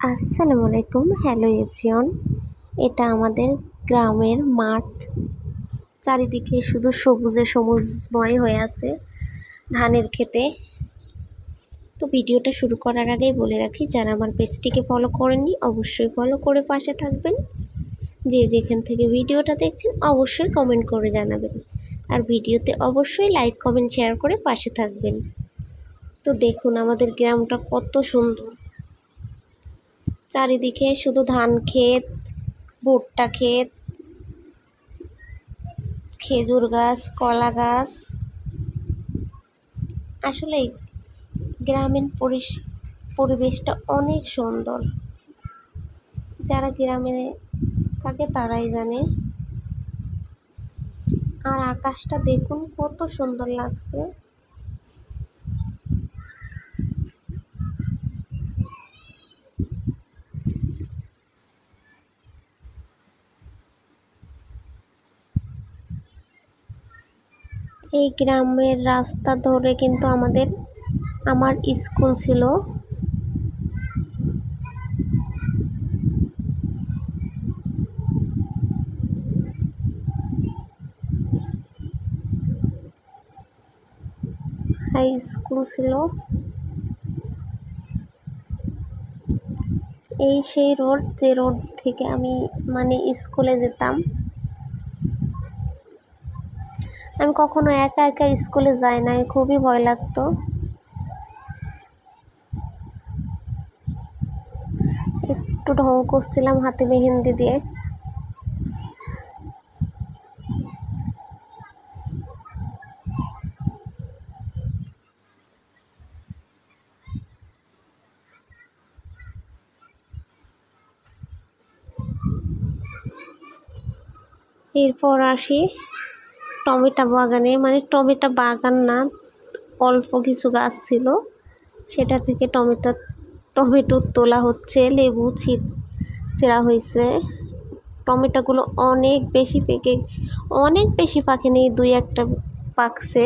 আসসালামু আলাইকুম। Hello everyone. এটা আমাদের গ্রামের মাঠ। চারিদিকে শুধু সবুজে সবুজময় হয়ে আছে ধানের ক্ষেতে। তো ভিডিওটা শুরু করার আগেই বলে রাখি, যারা আমার পেজটিকে ফলো করেননি অবশ্যই ফলো করে পাশে থাকবেন। যে যেখান থেকে ভিডিওটা দেখছেন অবশ্যই কমেন্ট করে জানাবেন, আর ভিডিওতে অবশ্যই লাইক কমেন্ট শেয়ার করে পাশে থাকবেন। তো দেখুন আমাদের গ্রামটা কত সুন্দর। চারিদিকে শুধু ধান ক্ষেত, ভুট্টা ক্ষেত, খেজুর গাছ, কলা গাছ। আসলে গ্রামীণ পরিবেশটা অনেক সুন্দর। যারা গ্রামে থাকে তারাই জানে। আর আকাশটা দেখুন কত সুন্দর লাগছে। এই গ্রামের রাস্তা ধরে কিন্তু আমার স্কুল ছিল। হাই স্কুল ছিল। এই সেই রোড, যে রোড থেকে আমি স্কুলে যেতাম। আমি কখনো একা একা স্কুলে যাই নাই, খুবই ভয় লাগতো। একটু ঢং করছিলাম হাতে মেহেন্দি দিয়ে। এরপর আসি টমেটো বাগানে, টমেটো বাগান না, অল্প কিছু গাছ ছিল, সেটা থেকে টমেটো তোলা হচ্ছে। লেবু ছেঁড়া হয়েছে। টমেটোগুলো অনেক বেশি পাকেনি, দুই একটা পাকছে।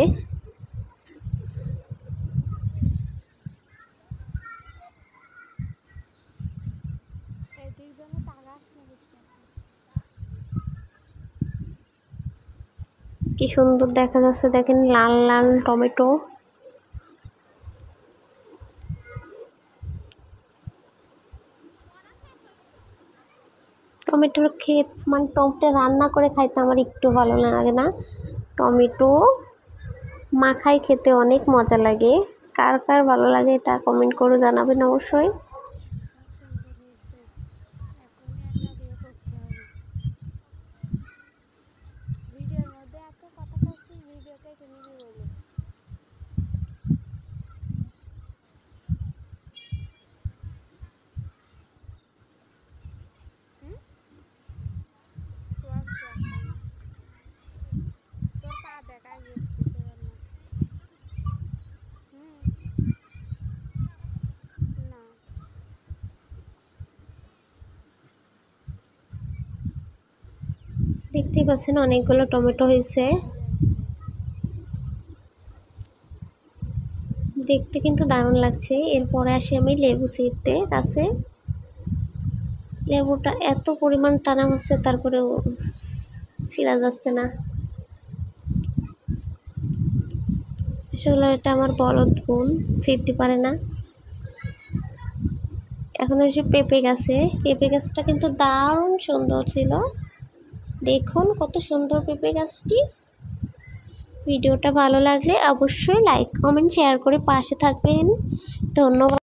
কি সুন্দর দেখা যাচ্ছে, দেখেন লাল লাল টমেটো। টমেটোর ক্ষেত টমেটো রান্না করে খাইতে আমার একটু ভালো লাগে না। টমেটো মাখাই খেতে অনেক মজা লাগে। কার কার ভালো লাগে এটা কমেন্ট করে জানাবেন অবশ্যই। দেখতেই পাচ্ছেন অনেকগুলো টমেটো হয়েছে। দেখতে কিন্তু দারুণ লাগছে। এরপরে আসি আমি লেবু ছিঁড়তে গাছে। লেবুটা এত পরিমাণ টানা হচ্ছে, তারপরেও ছিঁড়া যাচ্ছে না। আসলে এটা আমার বলদ বোন, ছিঁড়তে পারে না। এখন এসে পেঁপে গাছটা কিন্তু দারুণ সুন্দর ছিল। দেখুন কত সুন্দর পেঁপে গাছটি। ভিডিওটা ভালো লাগলে অবশ্যই লাইক কমেন্ট শেয়ার করে পাশে থাকবেন। ধন্যবাদ।